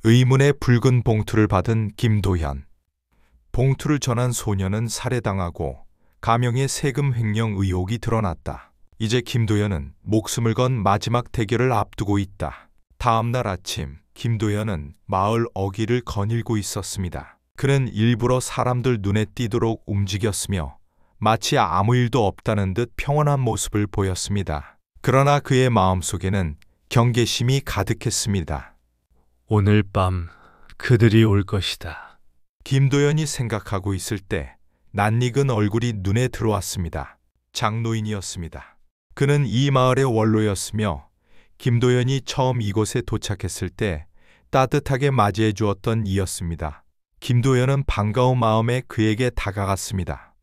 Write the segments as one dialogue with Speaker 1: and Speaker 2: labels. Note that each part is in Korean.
Speaker 1: 의문의 붉은 봉투를 받은 김도현. 봉투를 전한 소녀는 살해당하고 가명의 세금 횡령 의혹이 드러났다. 이제 김도현은 목숨을 건 마지막 대결을 앞두고 있다. 다음 날 아침, 김도현은 마을 어귀를 거닐고 있었습니다. 그는 일부러 사람들 눈에 띄도록 움직였으며 마치 아무 일도 없다는 듯 평온한 모습을 보였습니다. 그러나 그의 마음속에는 경계심이 가득했습니다.
Speaker 2: 오늘 밤 그들이 올 것이다.
Speaker 1: 김도현이 생각하고 있을 때 낯익은 얼굴이 눈에 들어왔습니다. 장노인이었습니다. 그는 이 마을의 원로였으며 김도현이 처음 이곳에 도착했을 때 따뜻하게 맞이해 주었던 이였습니다. 김도현은 반가운 마음에 그에게 다가갔습니다.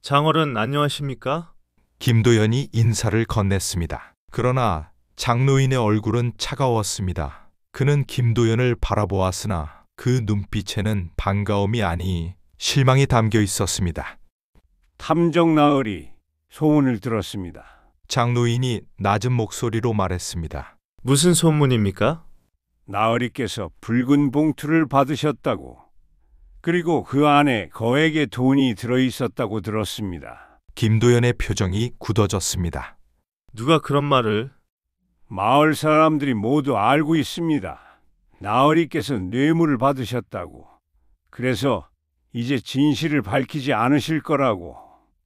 Speaker 2: 장어른 안녕하십니까?
Speaker 1: 김도현이 인사를 건넸습니다. 그러나 장노인의 얼굴은 차가웠습니다. 그는 김도현을 바라보았으나 그 눈빛에는 반가움이 아니 실망이 담겨 있었습니다.
Speaker 3: 탐정 나으리, 소문을 들었습니다.
Speaker 1: 장노인이 낮은 목소리로 말했습니다.
Speaker 2: 무슨 소문입니까?
Speaker 3: 나으리께서 붉은 봉투를 받으셨다고. 그리고 그 안에 거액의 돈이 들어있었다고 들었습니다.
Speaker 1: 김도현의 표정이 굳어졌습니다.
Speaker 2: 누가 그런 말을?
Speaker 3: 마을 사람들이 모두 알고 있습니다. 나으리께서 뇌물을 받으셨다고. 그래서 이제 진실을 밝히지 않으실 거라고.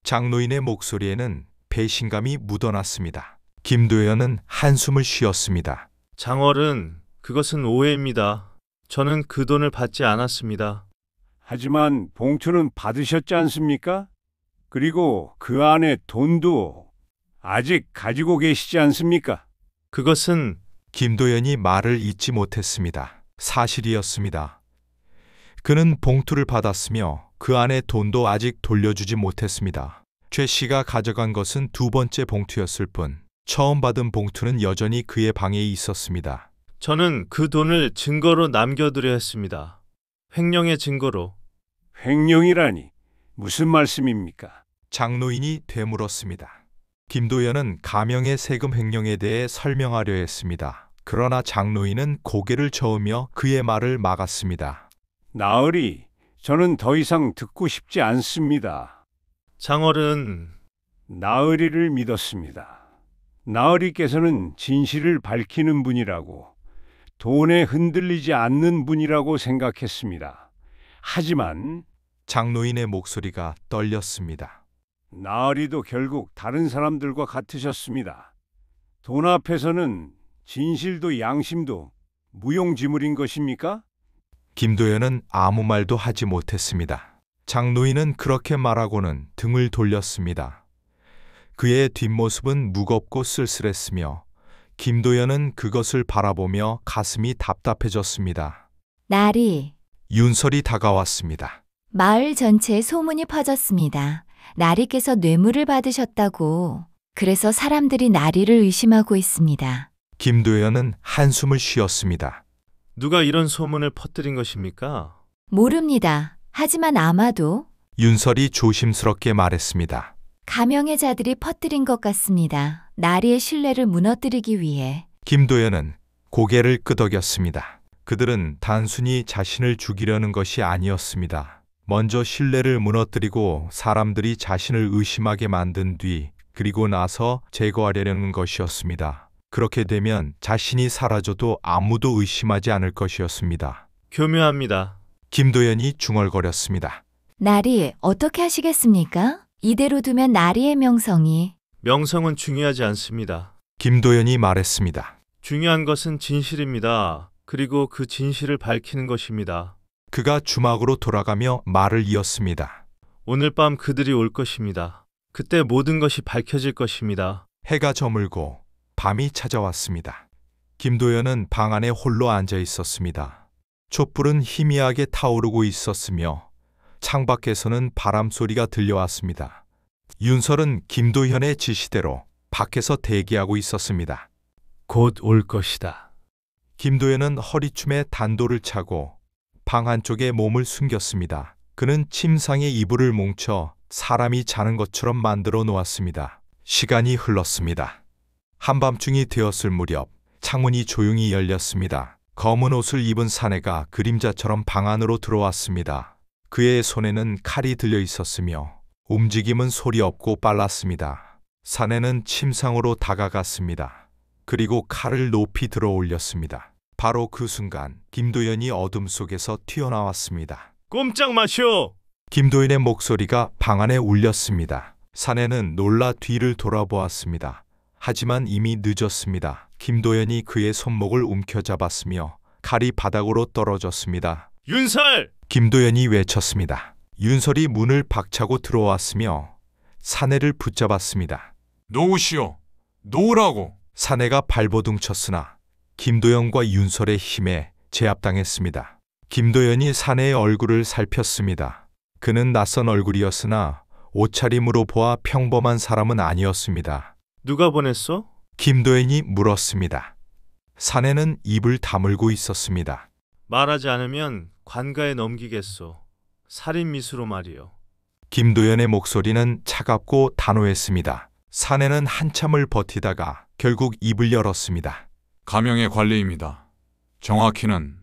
Speaker 1: 장노인의 목소리에는 배신감이 묻어났습니다. 김도현은 한숨을 쉬었습니다.
Speaker 2: 장어른, 그것은 오해입니다. 저는 그 돈을 받지 않았습니다.
Speaker 3: 하지만 봉투는 받으셨지 않습니까? 그리고 그 안에 돈도 아직 가지고 계시지 않습니까?
Speaker 2: 그것은
Speaker 1: 김도현이 말을 잇지 못했습니다. 사실이었습니다. 그는 봉투를 받았으며 그 안에 돈도 아직 돌려주지 못했습니다. 최 씨가 가져간 것은 두 번째 봉투였을 뿐 처음 받은 봉투는 여전히 그의 방에 있었습니다.
Speaker 2: 저는 그 돈을 증거로 남겨두려 했습니다. 횡령의 증거로.
Speaker 3: 횡령이라니 무슨 말씀입니까?
Speaker 1: 장노인이 되물었습니다. 김도현은 가명의 세금 횡령에 대해 설명하려 했습니다. 그러나 장노인은 고개를 저으며 그의 말을 막았습니다.
Speaker 3: 나으리, 저는 더 이상 듣고 싶지 않습니다.
Speaker 2: 장어른,
Speaker 3: 나으리를 믿었습니다. 나으리께서는 진실을 밝히는 분이라고, 돈에 흔들리지 않는 분이라고 생각했습니다. 하지만
Speaker 1: 장노인의 목소리가 떨렸습니다.
Speaker 3: 나으리도 결국 다른 사람들과 같으셨습니다. 돈 앞에서는 진실도 양심도 무용지물인 것입니까?
Speaker 1: 김도현은 아무 말도 하지 못했습니다. 장노인은 그렇게 말하고는 등을 돌렸습니다. 그의 뒷모습은 무겁고 쓸쓸했으며 김도현은 그것을 바라보며 가슴이 답답해졌습니다.
Speaker 4: 나리,
Speaker 1: 윤설이 다가왔습니다.
Speaker 4: 마을 전체에 소문이 퍼졌습니다. 나리께서 뇌물을 받으셨다고. 그래서 사람들이 나리를 의심하고 있습니다.
Speaker 1: 김도현은 한숨을 쉬었습니다.
Speaker 2: 누가 이런 소문을 퍼뜨린 것입니까?
Speaker 4: 모릅니다. 하지만 아마도
Speaker 1: 윤설이 조심스럽게 말했습니다.
Speaker 4: 가명의 자들이 퍼뜨린 것 같습니다. 나리의 신뢰를 무너뜨리기 위해.
Speaker 1: 김도현은 고개를 끄덕였습니다. 그들은 단순히 자신을 죽이려는 것이 아니었습니다. 먼저 신뢰를 무너뜨리고 사람들이 자신을 의심하게 만든 뒤 그리고 나서 제거하려는 것이었습니다. 그렇게 되면 자신이 사라져도 아무도 의심하지 않을 것이었습니다.
Speaker 2: 교묘합니다.
Speaker 1: 김도현이 중얼거렸습니다.
Speaker 4: 나리, 어떻게 하시겠습니까? 이대로 두면 나리의 명성이.
Speaker 2: 명성은 중요하지 않습니다.
Speaker 1: 김도현이 말했습니다.
Speaker 2: 중요한 것은 진실입니다. 그리고 그 진실을 밝히는 것입니다.
Speaker 1: 그가 주막으로 돌아가며 말을 이었습니다.
Speaker 2: 오늘 밤 그들이 올 것입니다. 그때 모든 것이 밝혀질 것입니다.
Speaker 1: 해가 저물고 밤이 찾아왔습니다. 김도현은 방 안에 홀로 앉아 있었습니다. 촛불은 희미하게 타오르고 있었으며 창밖에서는 바람 소리가 들려왔습니다. 윤설은 김도현의 지시대로 밖에서 대기하고 있었습니다.
Speaker 2: 곧 올 것이다.
Speaker 1: 김도현은 허리춤에 단도를 차고 방 한쪽에 몸을 숨겼습니다. 그는 침상에 이불을 뭉쳐 사람이 자는 것처럼 만들어 놓았습니다. 시간이 흘렀습니다. 한밤중이 되었을 무렵 창문이 조용히 열렸습니다. 검은 옷을 입은 사내가 그림자처럼 방 안으로 들어왔습니다. 그의 손에는 칼이 들려 있었으며 움직임은 소리 없고 빨랐습니다. 사내는 침상으로 다가갔습니다. 그리고 칼을 높이 들어 올렸습니다. 바로 그 순간 김도연이 어둠 속에서 튀어나왔습니다.
Speaker 2: 꼼짝 마시오!
Speaker 1: 김도연의 목소리가 방 안에 울렸습니다. 사내는 놀라 뒤를 돌아보았습니다. 하지만 이미 늦었습니다. 김도연이 그의 손목을 움켜잡았으며 칼이 바닥으로 떨어졌습니다.
Speaker 2: 윤설!
Speaker 1: 김도연이 외쳤습니다. 윤설이 문을 박차고 들어왔으며 사내를 붙잡았습니다.
Speaker 5: 놓으시오. 놓으라고.
Speaker 1: 사내가 발버둥 쳤으나 김도연과 윤설의 힘에 제압당했습니다. 김도연이 사내의 얼굴을 살폈습니다. 그는 낯선 얼굴이었으나 옷차림으로 보아 평범한 사람은 아니었습니다.
Speaker 2: 누가 보냈어?
Speaker 1: 김도연이 물었습니다. 사내는 입을 다물고 있었습니다.
Speaker 2: 말하지 않으면 관가에 넘기겠소. 살인 미수로 말이요.
Speaker 1: 김도연의 목소리는 차갑고 단호했습니다. 사내는 한참을 버티다가 결국 입을 열었습니다.
Speaker 5: 가명의 관리입니다. 정확히는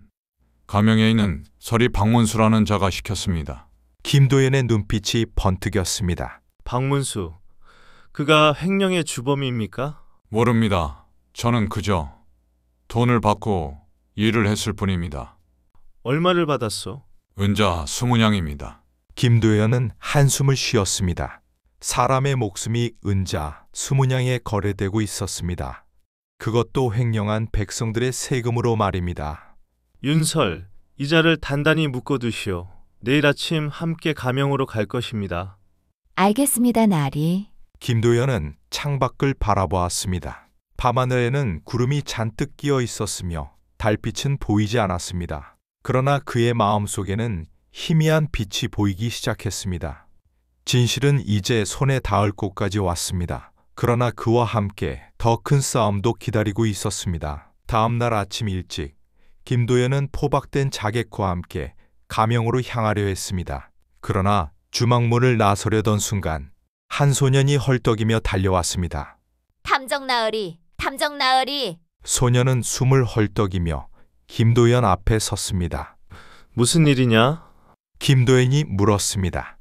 Speaker 5: 가명에 있는 서리 박문수라는 자가 시켰습니다.
Speaker 1: 김도연의 눈빛이 번뜩였습니다.
Speaker 2: 박문수, 그가 횡령의 주범입니까?
Speaker 5: 모릅니다. 저는 그저 돈을 받고 일을 했을 뿐입니다.
Speaker 2: 얼마를 받았소?
Speaker 5: 은자 20냥입니다.
Speaker 1: 김도연은 한숨을 쉬었습니다. 사람의 목숨이 은자 20냥에 거래되고 있었습니다. 그것도 횡령한 백성들의 세금으로 말입니다.
Speaker 2: 윤설, 이자를 단단히 묶어두시오. 내일 아침 함께 가명으로 갈 것입니다.
Speaker 4: 알겠습니다, 나리.
Speaker 1: 김도연은 창밖을 바라보았습니다. 밤하늘에는 구름이 잔뜩 끼어 있었으며 달빛은 보이지 않았습니다. 그러나 그의 마음속에는 희미한 빛이 보이기 시작했습니다. 진실은 이제 손에 닿을 곳까지 왔습니다. 그러나 그와 함께 더 큰 싸움도 기다리고 있었습니다. 다음 날 아침 일찍 김도연은 포박된 자객과 함께 가명으로 향하려 했습니다. 그러나 주막문을 나서려던 순간 한 소년이 헐떡이며 달려왔습니다.
Speaker 4: 탐정 나으리, 탐정 나으리.
Speaker 1: 소년은 숨을 헐떡이며 김도연 앞에 섰습니다.
Speaker 2: 무슨 일이냐?
Speaker 1: 김도연이 물었습니다.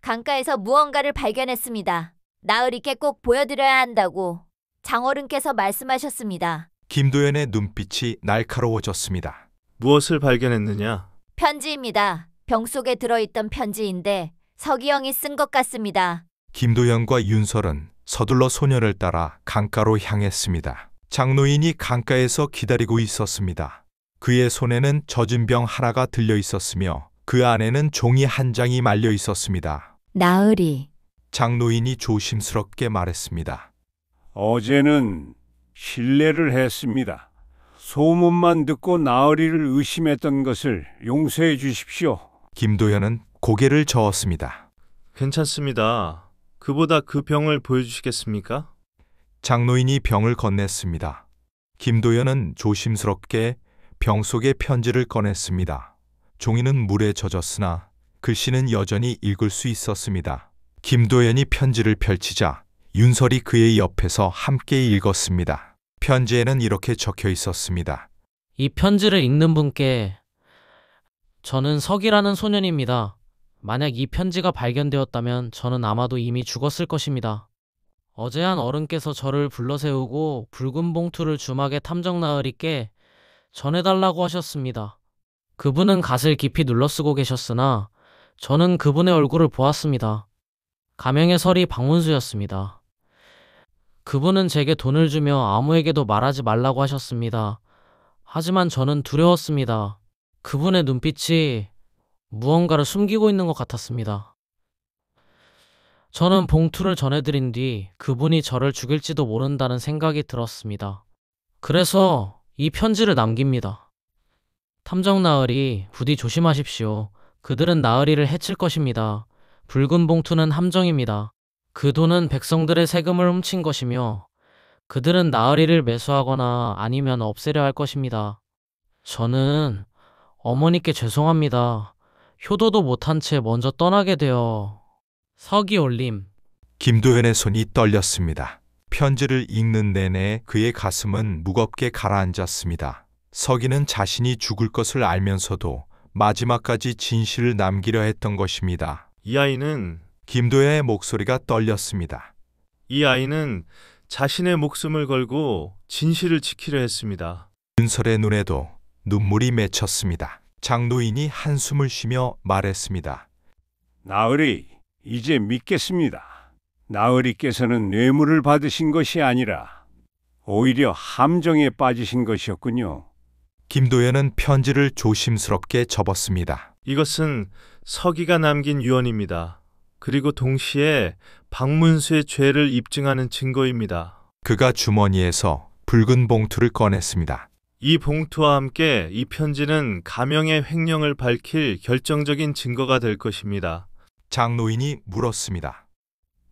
Speaker 4: 강가에서 무언가를 발견했습니다. 나으리께 꼭 보여드려야 한다고 장어른께서 말씀하셨습니다.
Speaker 1: 김도연의 눈빛이 날카로워졌습니다.
Speaker 2: 무엇을 발견했느냐?
Speaker 4: 편지입니다. 병 속에 들어있던 편지인데 서기영이 쓴 것 같습니다.
Speaker 1: 김도연과 윤설은 서둘러 소녀를 따라 강가로 향했습니다. 장노인이 강가에서 기다리고 있었습니다. 그의 손에는 젖은 병 하나가 들려 있었으며 그 안에는 종이 한 장이 말려 있었습니다.
Speaker 4: 나으리.
Speaker 1: 장노인이 조심스럽게 말했습니다.
Speaker 3: 어제는 실례를 했습니다. 소문만 듣고 나으리를 의심했던 것을 용서해 주십시오.
Speaker 1: 김도연은 고개를 저었습니다.
Speaker 2: 괜찮습니다. 그보다 그 병을 보여주시겠습니까?
Speaker 1: 장노인이 병을 건넸습니다. 김도연은 조심스럽게 병 속의 편지를 꺼냈습니다. 종이는 물에 젖었으나 글씨는 여전히 읽을 수 있었습니다. 김도연이 편지를 펼치자 윤설이 그의 옆에서 함께 읽었습니다. 편지에는 이렇게 적혀 있었습니다.
Speaker 6: 이 편지를 읽는 분께 저는 석이라는 소년입니다. 만약 이 편지가 발견되었다면 저는 아마도 이미 죽었을 것입니다. 어제 한 어른께서 저를 불러세우고 붉은 봉투를 주막에 탐정 나으리께 전해달라고 하셨습니다. 그분은 갓을 깊이 눌러쓰고 계셨으나 저는 그분의 얼굴을 보았습니다. 가명의 설이 박문수였습니다. 그분은 제게 돈을 주며 아무에게도 말하지 말라고 하셨습니다. 하지만 저는 두려웠습니다. 그분의 눈빛이 무언가를 숨기고 있는 것 같았습니다. 저는 봉투를 전해드린 뒤 그분이 저를 죽일지도 모른다는 생각이 들었습니다. 그래서 이 편지를 남깁니다. 탐정 나으리, 부디 조심하십시오. 그들은 나으리를 해칠 것입니다. 붉은 봉투는 함정입니다. 그 돈은 백성들의 세금을 훔친 것이며 그들은 나으리를 매수하거나 아니면 없애려 할 것입니다. 저는 어머니께 죄송합니다. 효도도 못한 채 먼저 떠나게 되어. 석이 올림.
Speaker 1: 김도연의 손이 떨렸습니다. 편지를 읽는 내내 그의 가슴은 무겁게 가라앉았습니다. 서기는 자신이 죽을 것을 알면서도 마지막까지 진실을 남기려 했던 것입니다.
Speaker 2: 이 아이는
Speaker 1: 김도연의 목소리가 떨렸습니다.
Speaker 2: 자신의 목숨을 걸고 진실을 지키려 했습니다.
Speaker 1: 윤설의 눈에도 눈물이 맺혔습니다. 장노인이 한숨을 쉬며 말했습니다.
Speaker 3: 나으리, 이제 믿겠습니다. 나으리께서는 뇌물을 받으신 것이 아니라 오히려 함정에 빠지신 것이었군요.
Speaker 1: 김도연은 편지를 조심스럽게 접었습니다.
Speaker 2: 이것은 서기가 남긴 유언입니다. 그리고 동시에 박문수의 죄를 입증하는 증거입니다.
Speaker 1: 그가 주머니에서 붉은 봉투를 꺼냈습니다.
Speaker 2: 이 봉투와 함께 이 편지는 가명의 횡령을 밝힐 결정적인 증거가 될 것입니다.
Speaker 1: 장노인이 물었습니다.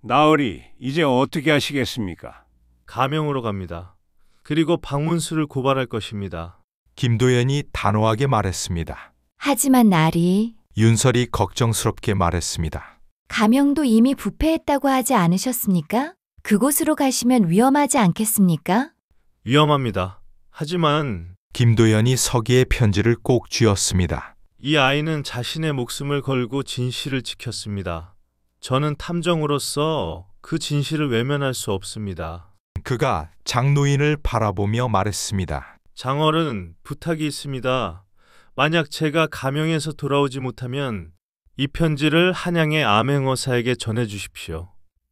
Speaker 3: 나으리, 이제 어떻게 하시겠습니까?
Speaker 2: 가명으로 갑니다. 그리고 박문수를 고발할 것입니다.
Speaker 1: 김도연이 단호하게 말했습니다.
Speaker 4: 하지만 나리,
Speaker 1: 윤설이 걱정스럽게 말했습니다.
Speaker 4: 가명도 이미 부패했다고 하지 않으셨습니까? 그곳으로 가시면 위험하지 않겠습니까?
Speaker 2: 위험합니다. 하지만
Speaker 1: 김도연이 서기의 편지를 꼭 쥐었습니다.
Speaker 2: 이 아이는 자신의 목숨을 걸고 진실을 지켰습니다. 저는 탐정으로서 그 진실을 외면할 수 없습니다.
Speaker 1: 그가 장노인을 바라보며 말했습니다.
Speaker 2: 장어른, 부탁이 있습니다. 만약 제가 가명에서 돌아오지 못하면 이 편지를 한양의 암행어사에게 전해주십시오.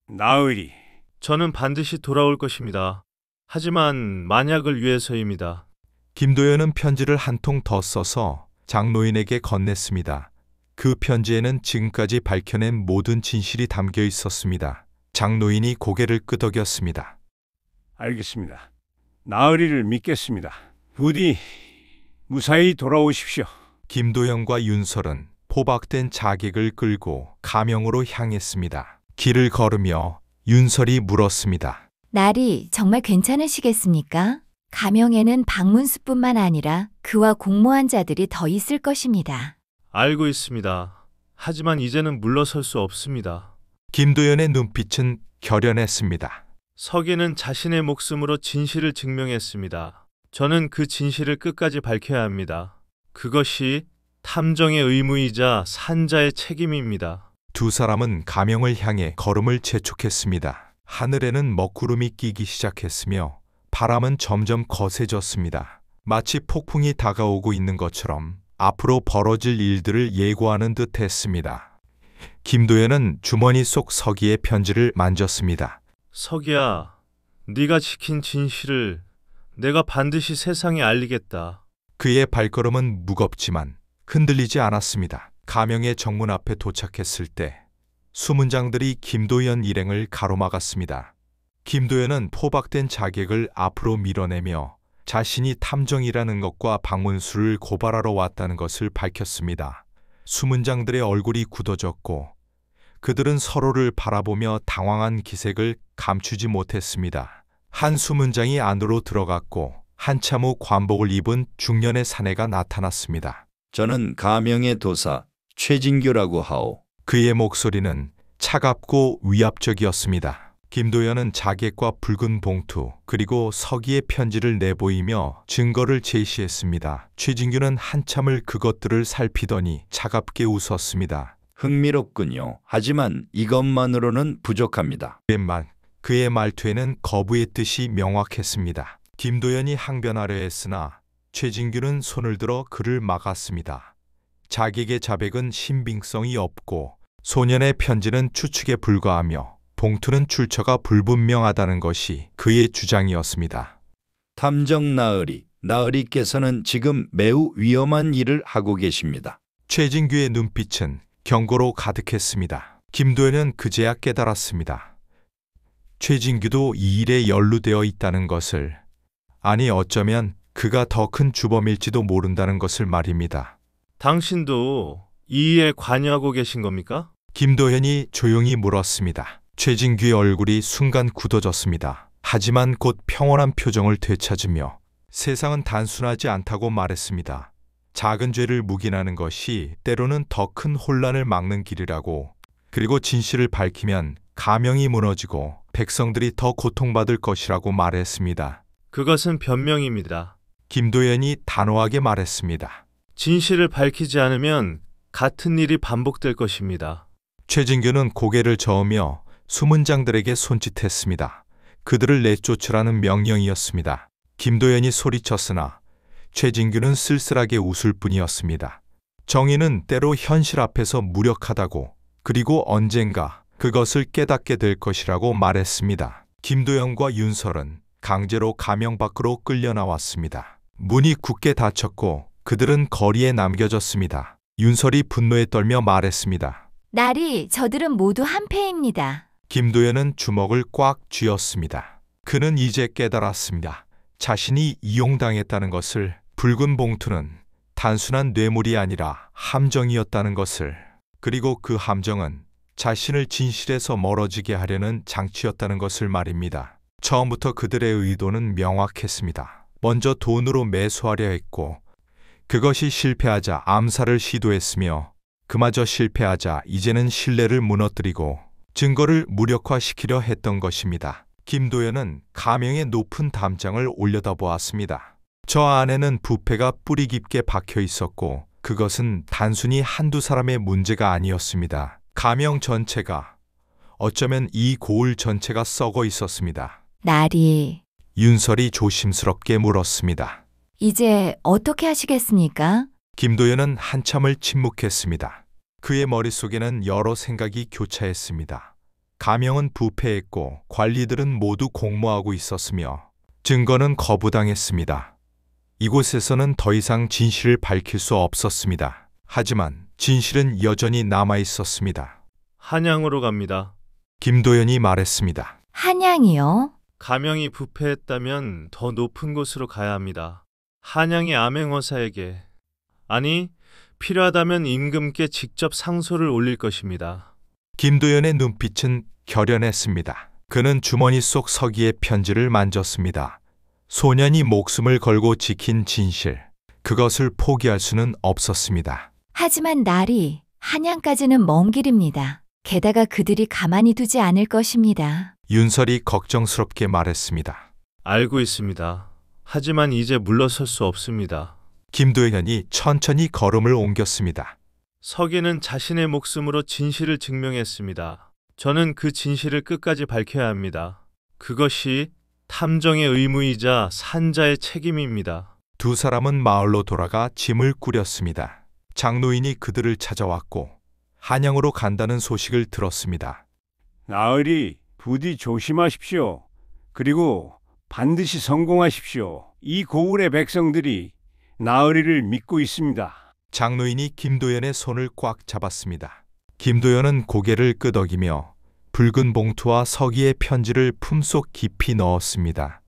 Speaker 3: 나으리,
Speaker 2: 저는 반드시 돌아올 것입니다. 하지만 만약을 위해서입니다.
Speaker 1: 김도연은 편지를 한 통 더 써서 장노인에게 건넸습니다. 그 편지에는 지금까지 밝혀낸 모든 진실이 담겨 있었습니다. 장노인이 고개를 끄덕였습니다.
Speaker 3: 알겠습니다. 나으리를 믿겠습니다. 부디 무사히 돌아오십시오.
Speaker 1: 김도연과 윤설은 포박된 자객을 끌고 가명으로 향했습니다. 길을 걸으며 윤설이 물었습니다.
Speaker 4: 나리, 정말 괜찮으시겠습니까? 가명에는 박문수뿐만 아니라 그와 공모한 자들이 더 있을 것입니다.
Speaker 2: 알고 있습니다. 하지만 이제는 물러설 수 없습니다.
Speaker 1: 김도연의 눈빛은 결연했습니다.
Speaker 2: 서기는 자신의 목숨으로 진실을 증명했습니다. 저는 그 진실을 끝까지 밝혀야 합니다. 그것이 탐정의 의무이자 산자의 책임입니다.
Speaker 1: 두 사람은 가명을 향해 걸음을 재촉했습니다. 하늘에는 먹구름이 끼기 시작했으며 바람은 점점 거세졌습니다. 마치 폭풍이 다가오고 있는 것처럼 앞으로 벌어질 일들을 예고하는 듯 했습니다. 김도연은 주머니 속 서기의 편지를 만졌습니다.
Speaker 2: 서기야, 네가 지킨 진실을 내가 반드시 세상에 알리겠다.
Speaker 1: 그의 발걸음은 무겁지만 흔들리지 않았습니다. 가명의 정문 앞에 도착했을 때 수문장들이 김도연 일행을 가로막았습니다. 김도연은 포박된 자객을 앞으로 밀어내며 자신이 탐정이라는 것과 박문수를 고발하러 왔다는 것을 밝혔습니다. 수문장들의 얼굴이 굳어졌고 그들은 서로를 바라보며 당황한 기색을 감추지 못했습니다. 한 수문장이 안으로 들어갔고 한참 후 관복을 입은 중년의 사내가 나타났습니다.
Speaker 7: 저는 가명의 도사 최진규라고 하오.
Speaker 1: 그의 목소리는 차갑고 위압적이었습니다. 김도연은 자객과 붉은 봉투 그리고 서기의 편지를 내보이며 증거를 제시했습니다. 최진규는 한참을 그것들을 살피더니 차갑게 웃었습니다.
Speaker 7: 흥미롭군요. 하지만 이것만으로는 부족합니다.
Speaker 1: 그의 말투에는 거부의 뜻이 명확했습니다. 김도연이 항변하려 했으나 최진규는 손을 들어 그를 막았습니다. 자객의 자백은 신빙성이 없고 소년의 편지는 추측에 불과하며 봉투는 출처가 불분명하다는 것이 그의 주장이었습니다.
Speaker 7: 탐정 나으리께서는 지금 매우 위험한 일을 하고 계십니다.
Speaker 1: 최진규의 눈빛은 경고로 가득했습니다. 김도연은 그제야 깨달았습니다. 최진규도 이 일에 연루되어 있다는 것을, 아니 어쩌면 그가 더 큰 주범일지도 모른다는 것을 말입니다.
Speaker 2: 당신도 이 일에 관여하고 계신 겁니까?
Speaker 1: 김도연이 조용히 물었습니다. 최진규의 얼굴이 순간 굳어졌습니다. 하지만 곧 평온한 표정을 되찾으며 세상은 단순하지 않다고 말했습니다. 작은 죄를 묵인하는 것이 때로는 더 큰 혼란을 막는 길이라고, 그리고 진실을 밝히면 가명이 무너지고 백성들이 더 고통받을 것이라고 말했습니다.
Speaker 2: 그것은 변명입니다.
Speaker 1: 김도연이 단호하게 말했습니다.
Speaker 2: 진실을 밝히지 않으면 같은 일이 반복될 것입니다.
Speaker 1: 최진규는 고개를 저으며 수문장들에게 손짓했습니다. 그들을 내쫓으라는 명령이었습니다. 김도연이 소리쳤으나 최진규는 쓸쓸하게 웃을 뿐이었습니다. 정의는 때로 현실 앞에서 무력하다고, 그리고 언젠가 그것을 깨닫게 될 것이라고 말했습니다. 김도연과 윤설은 강제로 가명 밖으로 끌려 나왔습니다. 문이 굳게 닫혔고 그들은 거리에 남겨졌습니다. 윤설이 분노에 떨며 말했습니다.
Speaker 4: 나리, 저들은 모두 한패입니다.
Speaker 1: 김도연은 주먹을 꽉 쥐었습니다. 그는 이제 깨달았습니다. 자신이 이용당했다는 것을. 붉은 봉투는 단순한 뇌물이 아니라 함정이었다는 것을. 그리고 그 함정은 자신을 진실에서 멀어지게 하려는 장치였다는 것을 말입니다. 처음부터 그들의 의도는 명확했습니다. 먼저 돈으로 매수하려 했고, 그것이 실패하자 암살을 시도했으며, 그마저 실패하자 이제는 신뢰를 무너뜨리고 증거를 무력화시키려 했던 것입니다. 김도연은 가명의 높은 담장을 올려다보았습니다. 저 안에는 부패가 뿌리 깊게 박혀 있었고, 그것은 단순히 한두 사람의 문제가 아니었습니다. 가명 전체가, 어쩌면 이 고을 전체가 썩어 있었습니다.
Speaker 4: 나리,
Speaker 1: 윤설이 조심스럽게 물었습니다.
Speaker 4: 이제 어떻게 하시겠습니까?
Speaker 1: 김도연은 한참을 침묵했습니다. 그의 머릿속에는 여러 생각이 교차했습니다. 가명은 부패했고 관리들은 모두 공모하고 있었으며 증거는 거부당했습니다. 이곳에서는 더 이상 진실을 밝힐 수 없었습니다. 하지만 진실은 여전히 남아 있었습니다.
Speaker 2: 한양으로 갑니다.
Speaker 1: 김도연이 말했습니다.
Speaker 4: 한양이요?
Speaker 2: 가명이 부패했다면 더 높은 곳으로 가야 합니다. 한양의 암행어사에게, 아니, 필요하다면 임금께 직접 상소를 올릴 것입니다.
Speaker 1: 김도연의 눈빛은 결연했습니다. 그는 주머니 속 서기의 편지를 만졌습니다. 소년이 목숨을 걸고 지킨 진실, 그것을 포기할 수는 없었습니다.
Speaker 4: 하지만 나리, 한양까지는 먼 길입니다. 게다가 그들이 가만히 두지 않을 것입니다.
Speaker 1: 윤설이 걱정스럽게 말했습니다.
Speaker 2: 알고 있습니다. 하지만 이제 물러설 수 없습니다.
Speaker 1: 김도연이 천천히 걸음을 옮겼습니다.
Speaker 2: 서기는 자신의 목숨으로 진실을 증명했습니다. 저는 그 진실을 끝까지 밝혀야 합니다. 그것이 탐정의 의무이자 산자의 책임입니다.
Speaker 1: 두 사람은 마을로 돌아가 짐을 꾸렸습니다. 장노인이 그들을 찾아왔고 한양으로 간다는 소식을 들었습니다.
Speaker 3: 나으리, 부디 조심하십시오. 그리고 반드시 성공하십시오. 이 고을의 백성들이 나으리를 믿고 있습니다.
Speaker 1: 장노인이 김도연의 손을 꽉 잡았습니다. 김도연은 고개를 끄덕이며 붉은 봉투와 서기의 편지를 품속 깊이 넣었습니다.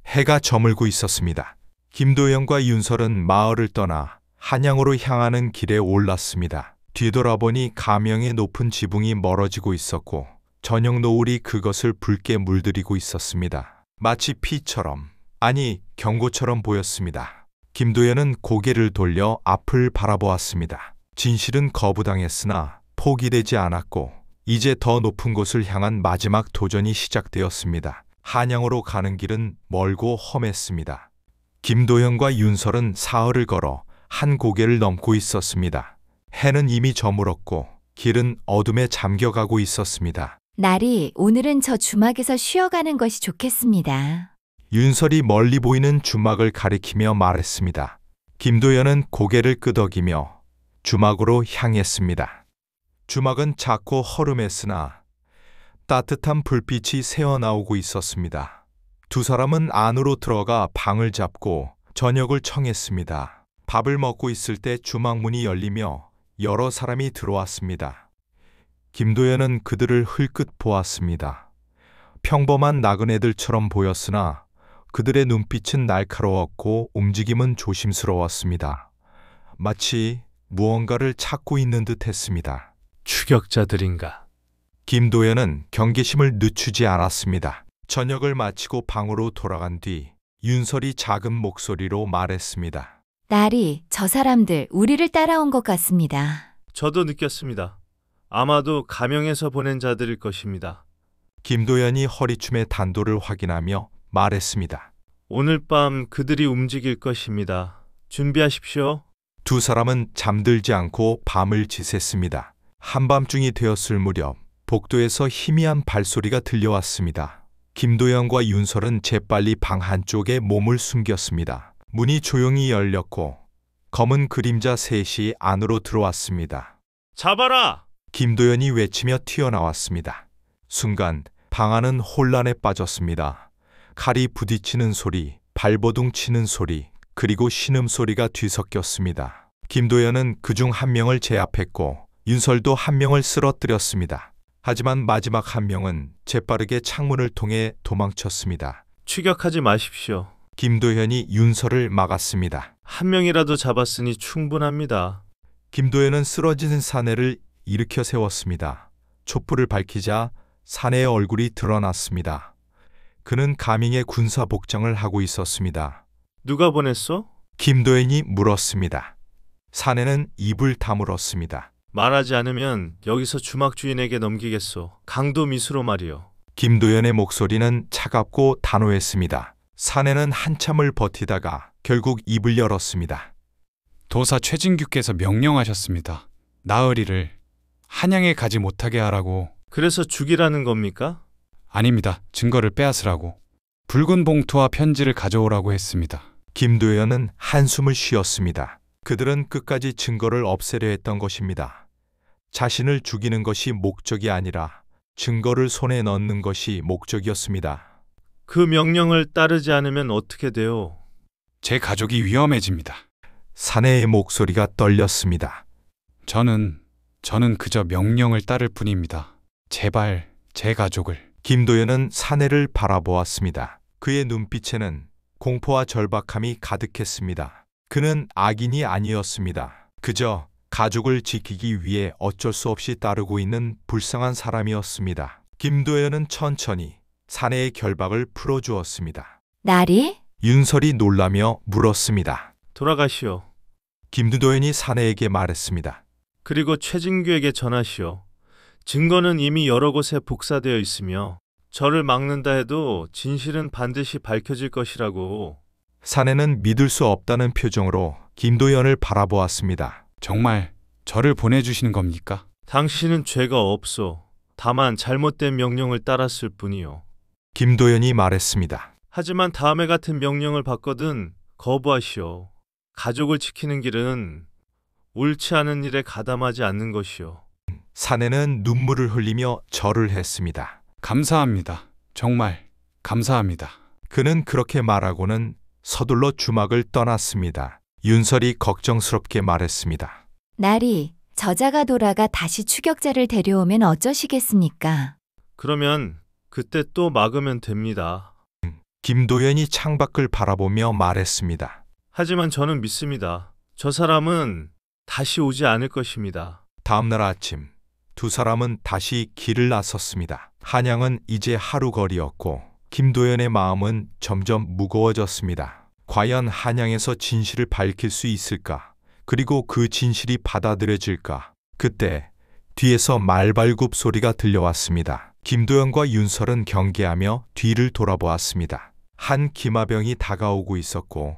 Speaker 1: 해가 저물고 있었습니다. 김도연과 윤설은 마을을 떠나 한양으로 향하는 길에 올랐습니다. 뒤돌아보니 가명의 높은 지붕이 멀어지고 있었고 저녁 노을이 그것을 붉게 물들이고 있었습니다. 마치 피처럼, 아니 경고처럼 보였습니다. 김도연은 고개를 돌려 앞을 바라보았습니다. 진실은 거부당했으나 포기되지 않았고 이제 더 높은 곳을 향한 마지막 도전이 시작되었습니다. 한양으로 가는 길은 멀고 험했습니다. 김도연과 윤설은 사흘을 걸어 한 고개를 넘고 있었습니다. 해는 이미 저물었고 길은 어둠에 잠겨가고 있었습니다.
Speaker 4: 나리, 오늘은 저 주막에서 쉬어가는 것이 좋겠습니다.
Speaker 1: 윤설이 멀리 보이는 주막을 가리키며 말했습니다. 김도연은 고개를 끄덕이며 주막으로 향했습니다. 주막은 작고 허름했으나 따뜻한 불빛이 새어나오고 있었습니다. 두 사람은 안으로 들어가 방을 잡고 저녁을 청했습니다. 밥을 먹고 있을 때 주막 문이 열리며 여러 사람이 들어왔습니다. 김도연은 그들을 흘끗 보았습니다. 평범한 나그네들처럼 보였으나 그들의 눈빛은 날카로웠고 움직임은 조심스러웠습니다. 마치 무언가를 찾고 있는 듯 했습니다.
Speaker 2: 추격자들인가?
Speaker 1: 김도연은 경계심을 늦추지 않았습니다. 저녁을 마치고 방으로 돌아간 뒤 윤설이 작은 목소리로 말했습니다.
Speaker 4: 나리, 저 사람들 우리를 따라온 것 같습니다.
Speaker 2: 저도 느꼈습니다. 아마도 가명에서 보낸 자들일 것입니다.
Speaker 1: 김도연이 허리춤의 단도를 확인하며 말했습니다.
Speaker 2: 오늘 밤 그들이 움직일 것입니다. 준비하십시오.
Speaker 1: 두 사람은 잠들지 않고 밤을 지샜습니다. 한밤중이 되었을 무렵 복도에서 희미한 발소리가 들려왔습니다. 김도연과 윤설은 재빨리 방 한쪽에 몸을 숨겼습니다. 문이 조용히 열렸고 검은 그림자 셋이 안으로 들어왔습니다.
Speaker 2: 잡아라!
Speaker 1: 김도연이 외치며 튀어나왔습니다. 순간 방 안은 혼란에 빠졌습니다. 칼이 부딪히는 소리, 발버둥 치는 소리, 그리고 신음소리가 뒤섞였습니다. 김도연은 그중 한 명을 제압했고 윤설도 한 명을 쓰러뜨렸습니다. 하지만 마지막 한 명은 재빠르게 창문을 통해 도망쳤습니다.
Speaker 2: 추격하지 마십시오.
Speaker 1: 김도연이 윤설을 막았습니다.
Speaker 2: 한 명이라도 잡았으니 충분합니다.
Speaker 1: 김도연은 쓰러진 사내를 일으켜 세웠습니다. 촛불을 밝히자 사내의 얼굴이 드러났습니다. 그는 가밍의 군사 복장을 하고 있었습니다.
Speaker 2: 누가 보냈어?
Speaker 1: 김도연이 물었습니다. 사내는 입을 다물었습니다.
Speaker 2: 말하지 않으면 여기서 주막 주인에게 넘기겠소. 강도 미수로 말이요.
Speaker 1: 김도연의 목소리는 차갑고 단호했습니다. 사내는 한참을 버티다가 결국 입을 열었습니다.
Speaker 8: 도사 최진규께서 명령하셨습니다. 나으리를 한양에 가지 못하게 하라고.
Speaker 2: 그래서 죽이라는 겁니까?
Speaker 8: 아닙니다. 증거를 빼앗으라고. 붉은 봉투와 편지를 가져오라고 했습니다.
Speaker 1: 김도연은 한숨을 쉬었습니다. 그들은 끝까지 증거를 없애려 했던 것입니다. 자신을 죽이는 것이 목적이 아니라 증거를 손에 넣는 것이 목적이었습니다.
Speaker 2: 그 명령을 따르지 않으면 어떻게 돼요?
Speaker 8: 제 가족이 위험해집니다.
Speaker 1: 사내의 목소리가 떨렸습니다.
Speaker 8: 저는 그저 명령을 따를 뿐입니다. 제발 제 가족을.
Speaker 1: 김도연은 사내를 바라보았습니다. 그의 눈빛에는 공포와 절박함이 가득했습니다. 그는 악인이 아니었습니다. 그저 가족을 지키기 위해 어쩔 수 없이 따르고 있는 불쌍한 사람이었습니다. 김도연은 천천히 사내의 결박을 풀어주었습니다.
Speaker 4: 나리?
Speaker 1: 윤설이 놀라며 물었습니다.
Speaker 2: 돌아가시오.
Speaker 1: 김도연이 사내에게 말했습니다.
Speaker 2: 그리고 최진규에게 전하시오. 증거는 이미 여러 곳에 복사되어 있으며 저를 막는다 해도 진실은 반드시 밝혀질 것이라고.
Speaker 1: 사내는 믿을 수 없다는 표정으로 김도연을 바라보았습니다.
Speaker 8: 정말 저를 보내주시는 겁니까?
Speaker 2: 당신은 죄가 없소. 다만 잘못된 명령을 따랐을 뿐이요.
Speaker 1: 김도연이 말했습니다.
Speaker 2: 하지만 다음에 같은 명령을 받거든 거부하시오. 가족을 지키는 길은 옳지 않은 일에 가담하지 않는 것이요.
Speaker 1: 사내는 눈물을 흘리며 절을 했습니다.
Speaker 8: 감사합니다. 정말 감사합니다.
Speaker 1: 그는 그렇게 말하고는 서둘러 주막을 떠났습니다. 윤설이 걱정스럽게 말했습니다.
Speaker 4: 나리, 저자가 돌아가 다시 추격자를 데려오면 어쩌시겠습니까?
Speaker 2: 그러면 그때 또 막으면 됩니다.
Speaker 1: 김도연이 창밖을 바라보며 말했습니다.
Speaker 2: 하지만 저는 믿습니다. 저 사람은 다시 오지 않을 것입니다.
Speaker 1: 다음날 아침 두 사람은 다시 길을 나섰습니다. 한양은 이제 하루 거리였고 김도연의 마음은 점점 무거워졌습니다. 과연 한양에서 진실을 밝힐 수 있을까? 그리고 그 진실이 받아들여질까? 그때 뒤에서 말발굽 소리가 들려왔습니다. 김도연과 윤설은 경계하며 뒤를 돌아보았습니다. 한 기마병이 다가오고 있었고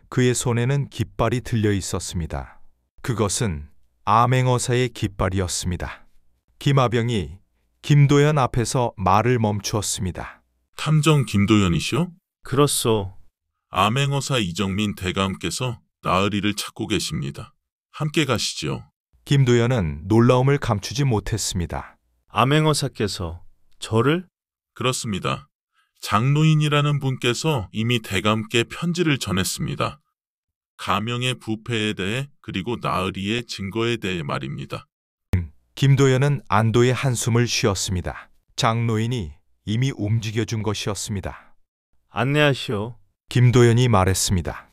Speaker 1: 그의 손에는 깃발이 들려 있었습니다. 그것은 암행어사의 깃발이었습니다. 기마병이 김도연 앞에서 말을 멈추었습니다.
Speaker 9: 탐정 김도연이시오?
Speaker 2: 그렇소.
Speaker 9: 암행어사 이정민 대감께서 나으리를 찾고 계십니다. 함께 가시지요.
Speaker 1: 김도연은 놀라움을 감추지 못했습니다.
Speaker 2: 암행어사께서 저를?
Speaker 9: 그렇습니다. 장노인이라는 분께서 이미 대감께 편지를 전했습니다. 가명의 부패에 대해 그리고 나으리의 증거에 대해 말입니다.
Speaker 1: 김도연은 안도의 한숨을 쉬었습니다. 장노인이 이미 움직여준 것이었습니다.
Speaker 2: 안내하시오.
Speaker 1: 김도연이 말했습니다.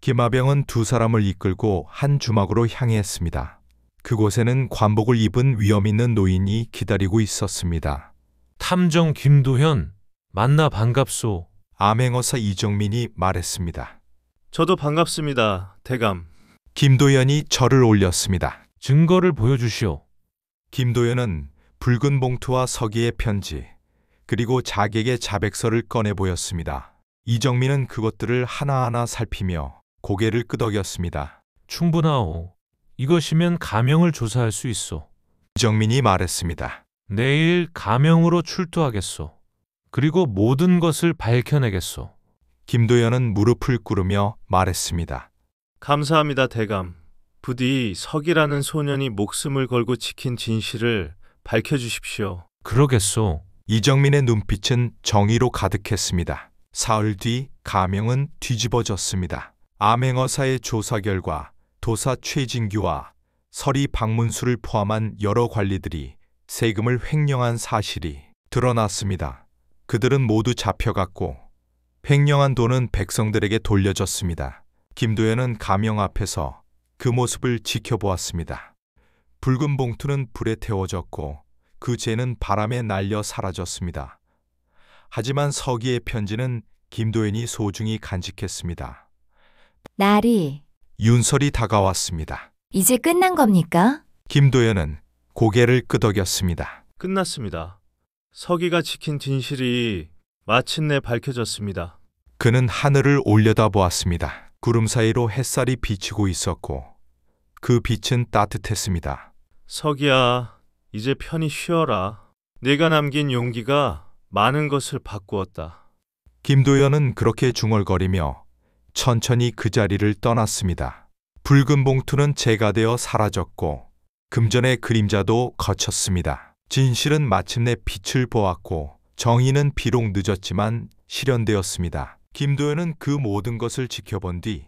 Speaker 1: 기마병은 두 사람을 이끌고 한 주막으로 향했습니다. 그곳에는 관복을 입은 위험 있는 노인이 기다리고 있었습니다.
Speaker 10: 탐정 김도현, 만나 반갑소.
Speaker 1: 암행어사 이정민이 말했습니다.
Speaker 2: 저도 반갑습니다, 대감.
Speaker 1: 김도연이 절을 올렸습니다.
Speaker 10: 증거를 보여주시오.
Speaker 1: 김도연은 붉은 봉투와 서기의 편지, 그리고 자객의 자백서를 꺼내 보였습니다. 이정민은 그것들을 하나하나 살피며 고개를 끄덕였습니다.
Speaker 10: 충분하오. 이것이면 가명을 조사할 수 있어.
Speaker 1: 이정민이 말했습니다.
Speaker 10: 내일 가명으로 출두하겠소. 그리고 모든 것을 밝혀내겠소.
Speaker 1: 김도연은 무릎을 꿇으며 말했습니다.
Speaker 2: 감사합니다, 대감. 부디 석이라는 소년이 목숨을 걸고 지킨 진실을 밝혀주십시오.
Speaker 10: 그러겠소.
Speaker 1: 이정민의 눈빛은 정의로 가득했습니다. 사흘 뒤 가명은 뒤집어졌습니다. 암행어사의 조사 결과 도사 최진규와 서리 박문수를 포함한 여러 관리들이 세금을 횡령한 사실이 드러났습니다. 그들은 모두 잡혀갔고 횡령한 돈은 백성들에게 돌려졌습니다. 김도연은 가명 앞에서 그 모습을 지켜보았습니다. 붉은 봉투는 불에 태워졌고 그 재는 바람에 날려 사라졌습니다. 하지만 서기의 편지는 김도연이 소중히 간직했습니다.
Speaker 4: 나리,
Speaker 1: 윤설이 다가왔습니다.
Speaker 4: 이제 끝난 겁니까?
Speaker 1: 김도연은 고개를 끄덕였습니다.
Speaker 2: 끝났습니다. 서기가 지킨 진실이 마침내 밝혀졌습니다.
Speaker 1: 그는 하늘을 올려다보았습니다. 구름 사이로 햇살이 비치고 있었고 그 빛은 따뜻했습니다.
Speaker 2: 서기야, 이제 편히 쉬어라. 내가 남긴 용기가 많은 것을 바꾸었다.
Speaker 1: 김도연은 그렇게 중얼거리며 천천히 그 자리를 떠났습니다. 붉은 봉투는 재가 되어 사라졌고 금전의 그림자도 거쳤습니다. 진실은 마침내 빛을 보았고 정의는 비록 늦었지만 실현되었습니다. 김도연은 그 모든 것을 지켜본 뒤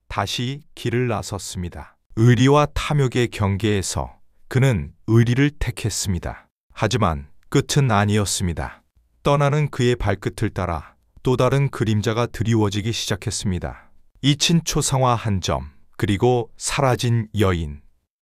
Speaker 1: 다시 길을 나섰습니다. 의리와 탐욕의 경계에서 그는 의리를 택했습니다. 하지만 끝은 아니었습니다. 떠나는 그의 발끝을 따라 또 다른 그림자가 드리워지기 시작했습니다. 잊힌 초상화 한 점, 그리고 사라진 여인.